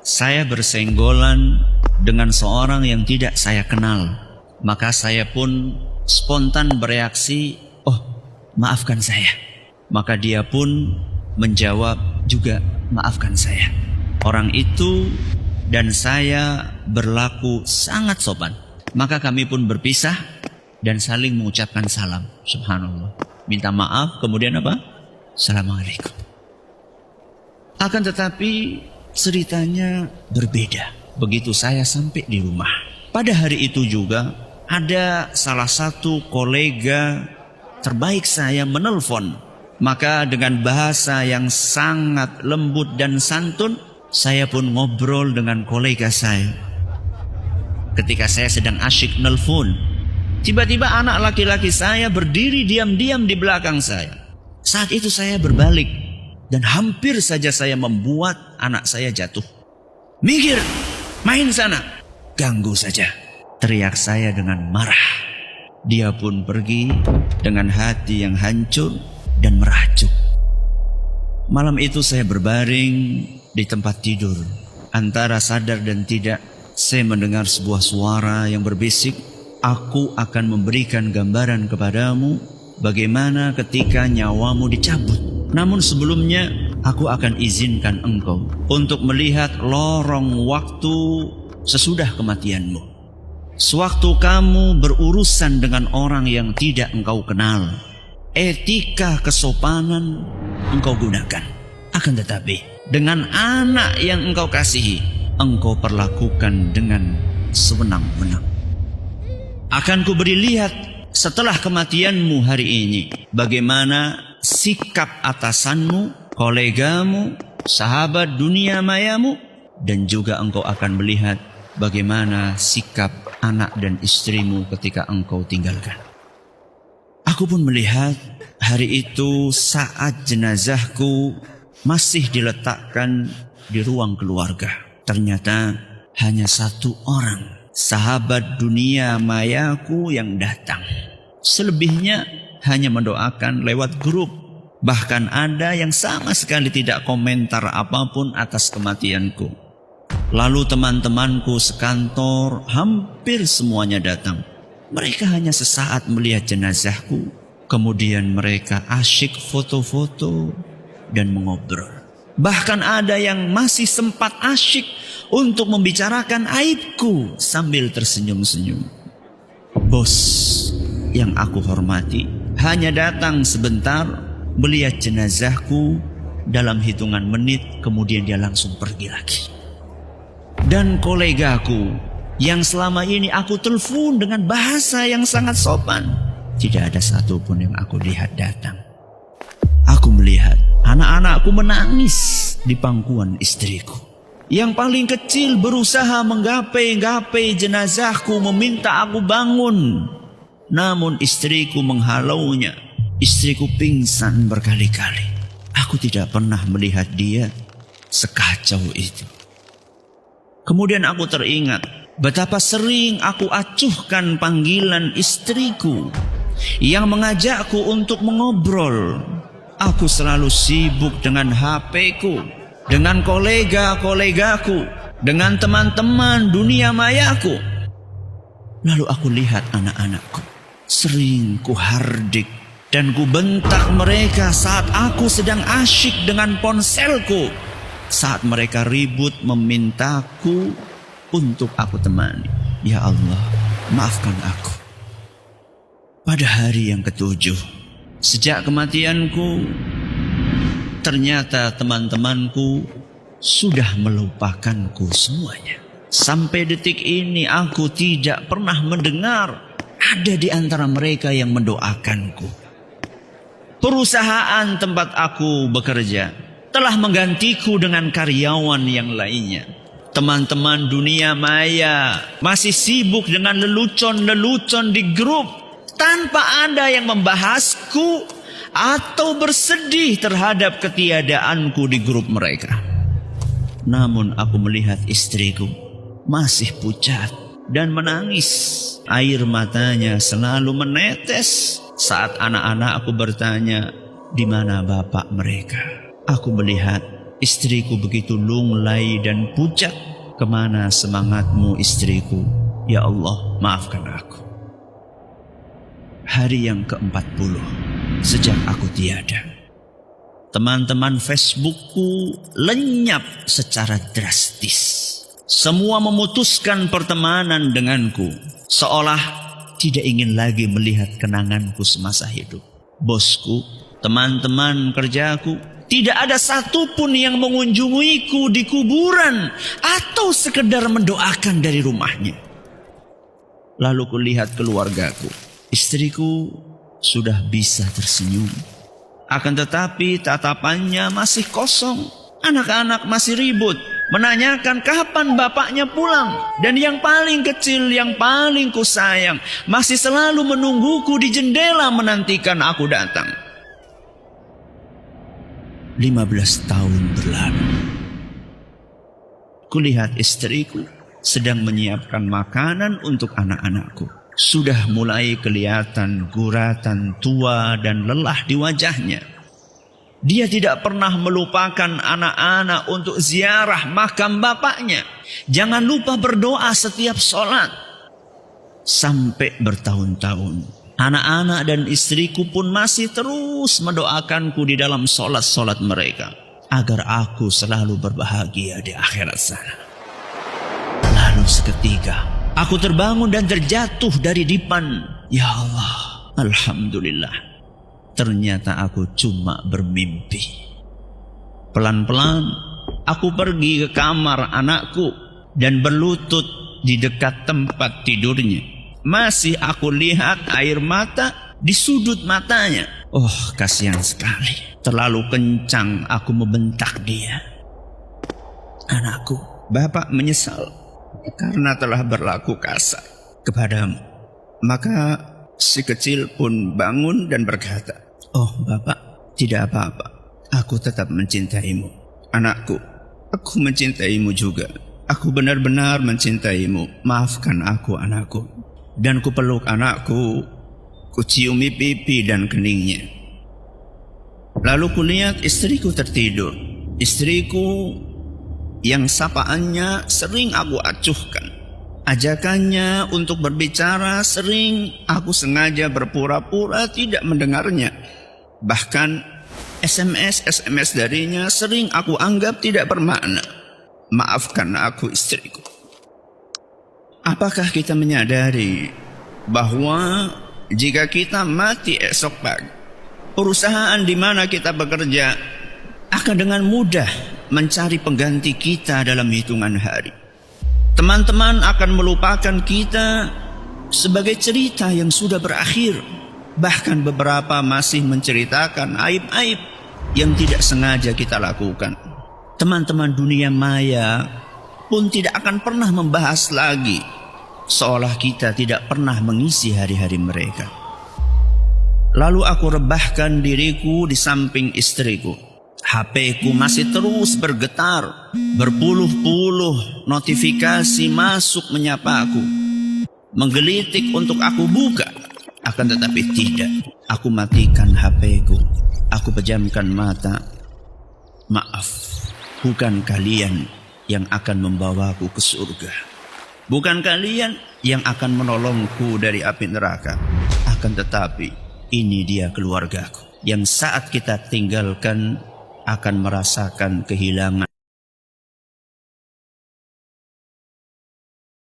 saya bersenggolan dengan seorang yang tidak saya kenal. Maka saya pun spontan bereaksi, "Oh, maafkan saya." Maka dia pun menjawab juga, "Maafkan saya." Orang itu dan saya berlaku sangat sopan. Maka kami pun berpisah dan saling mengucapkan salam. Subhanallah. Minta maaf, kemudian apa? Assalamualaikum. Akan tetapi ceritanya berbeda begitu saya sampai di rumah. Pada hari itu juga ada salah satu kolega terbaik saya menelpon. Maka dengan bahasa yang sangat lembut dan santun, saya pun ngobrol dengan kolega saya. Ketika saya sedang asyik nelpon, tiba-tiba anak laki-laki saya berdiri diam-diam di belakang saya. Saat itu saya berbalik dan hampir saja saya membuat anak saya jatuh. "Minggir, main sana." "Ganggu saja," teriak saya dengan marah. Dia pun pergi dengan hati yang hancur dan merajuk. Malam itu saya berbaring di tempat tidur. Antara sadar dan tidak, saya mendengar sebuah suara yang berbisik, "Aku akan memberikan gambaran kepadamu bagaimana ketika nyawamu dicabut. Namun sebelumnya, aku akan izinkan engkau untuk melihat lorong waktu sesudah kematianmu. Sewaktu kamu berurusan dengan orang yang tidak engkau kenal, etika kesopanan engkau gunakan. Akan tetapi, dengan anak yang engkau kasihi, engkau perlakukan dengan sewenang-wenang. Akan kuberi lihat setelah kematianmu hari ini, bagaimana sikap atasanmu, kolegamu, sahabat dunia mayamu, dan juga engkau akan melihat bagaimana sikap anak dan istrimu ketika engkau tinggalkan." Aku pun melihat hari itu saat jenazahku masih diletakkan di ruang keluarga. Ternyata hanya satu orang sahabat dunia mayaku yang datang. Selebihnya hanya mendoakan lewat grup. Bahkan ada yang sama sekali tidak komentar apapun atas kematianku. Lalu teman-temanku sekantor hampir semuanya datang. Mereka hanya sesaat melihat jenazahku. Kemudian mereka asyik foto-foto dan mengobrol. Bahkan ada yang masih sempat asyik untuk membicarakan aibku sambil tersenyum-senyum. Bos yang aku hormati hanya datang sebentar, melihat jenazahku, dalam hitungan menit kemudian dia langsung pergi lagi. Dan kolegaku yang selama ini aku telepon dengan bahasa yang sangat sopan, tidak ada satupun yang aku lihat datang. Aku melihat anak-anakku menangis di pangkuan istriku. Yang paling kecil berusaha menggapai-gapai jenazahku, meminta aku bangun. Namun istriku menghalaunya. Istriku pingsan berkali-kali. Aku tidak pernah melihat dia sekacau itu. Kemudian aku teringat betapa sering aku acuhkan panggilan istriku yang mengajakku untuk mengobrol. Aku selalu sibuk dengan HP-ku, dengan kolega-kolegaku, dengan teman-teman dunia mayaku. Lalu aku lihat anak-anakku. Sering ku hardik dan ku bentak mereka saat aku sedang asyik dengan ponselku. Saat mereka ribut memintaku untuk aku temani. Ya Allah, maafkan aku. Pada hari yang ke-7, sejak kematianku, ternyata teman-temanku sudah melupakanku semuanya. Sampai detik ini aku tidak pernah mendengar ada di antara mereka yang mendoakanku. Perusahaan tempat aku bekerja telah menggantiku dengan karyawan yang lainnya. Teman-teman dunia maya masih sibuk dengan lelucon-lelucon di grup tanpa ada yang membahasku atau bersedih terhadap ketiadaanku di grup mereka. Namun aku melihat istriku masih pucat dan menangis. Air matanya selalu menetes saat anak-anakku bertanya, "Di mana bapak mereka?" Aku melihat Istriku begitu lunglai dan pucat. Kemana semangatmu istriku? Ya Allah, maafkan aku. Hari yang ke-40 sejak aku tiada. Teman-teman Facebookku lenyap secara drastis. Semua memutuskan pertemanan denganku, seolah tidak ingin lagi melihat kenanganku semasa hidup. Bosku, teman-teman kerjaku, tidak ada satupun yang mengunjungiku di kuburan atau sekedar mendoakan dari rumahnya. Lalu kulihat keluargaku. Istriku sudah bisa tersenyum. Akan tetapi tatapannya masih kosong. Anak-anak masih ribut, menanyakan kapan bapaknya pulang. Dan yang paling kecil, yang paling kusayang, masih selalu menungguku di jendela menantikan aku datang. 15 tahun berlalu. Kulihat istriku sedang menyiapkan makanan untuk anak-anakku. Sudah mulai kelihatan guratan tua dan lelah di wajahnya. Dia tidak pernah melupakan anak-anak untuk ziarah makam bapaknya. Jangan lupa berdoa setiap sholat. Sampai bertahun-tahun. Anak-anak dan istriku pun masih terus mendoakanku di dalam sholat-sholat mereka. Agar aku selalu berbahagia di akhirat sana. Lalu seketika, aku terbangun dan terjatuh dari dipan. Ya Allah, Alhamdulillah. Ternyata aku cuma bermimpi. Pelan-pelan, aku pergi ke kamar anakku dan berlutut di dekat tempat tidurnya. Masih aku lihat air mata di sudut matanya. Oh, kasihan sekali. Terlalu kencang aku membentak dia. Anakku, Bapak menyesal karena telah berlaku kasar kepadamu. Maka si kecil pun bangun dan berkata, oh Bapak, tidak apa-apa. Aku tetap mencintaimu. Anakku, aku mencintaimu juga. Aku benar-benar mencintaimu. Maafkan aku anakku. Dan kupeluk anakku, kuciumi pipi dan keningnya. Lalu kulihat istriku tertidur. Istriku yang sapaannya sering aku acuhkan. Ajakannya untuk berbicara sering aku sengaja berpura-pura tidak mendengarnya. Bahkan SMS darinya sering aku anggap tidak bermakna. Maafkan aku istriku. Apakah kita menyadari bahwa jika kita mati esok pagi, perusahaan di mana kita bekerja akan dengan mudah mencari pengganti kita dalam hitungan hari. Teman-teman akan melupakan kita sebagai cerita yang sudah berakhir. Bahkan beberapa masih menceritakan aib-aib yang tidak sengaja kita lakukan. Teman-teman dunia maya pun tidak akan pernah membahas lagi, seolah kita tidak pernah mengisi hari-hari mereka. Lalu aku rebahkan diriku di samping istriku. HP-ku masih terus bergetar. Berpuluh-puluh notifikasi masuk menyapa aku, menggelitik untuk aku buka. Akan tetapi tidak. Aku matikan HP-ku. Aku pejamkan mata. Maaf, bukan kalian yang akan membawaku ke surga. Bukan kalian yang akan menolongku dari api neraka. Akan tetapi ini dia keluargaku yang saat kita tinggalkan akan merasakan kehilangan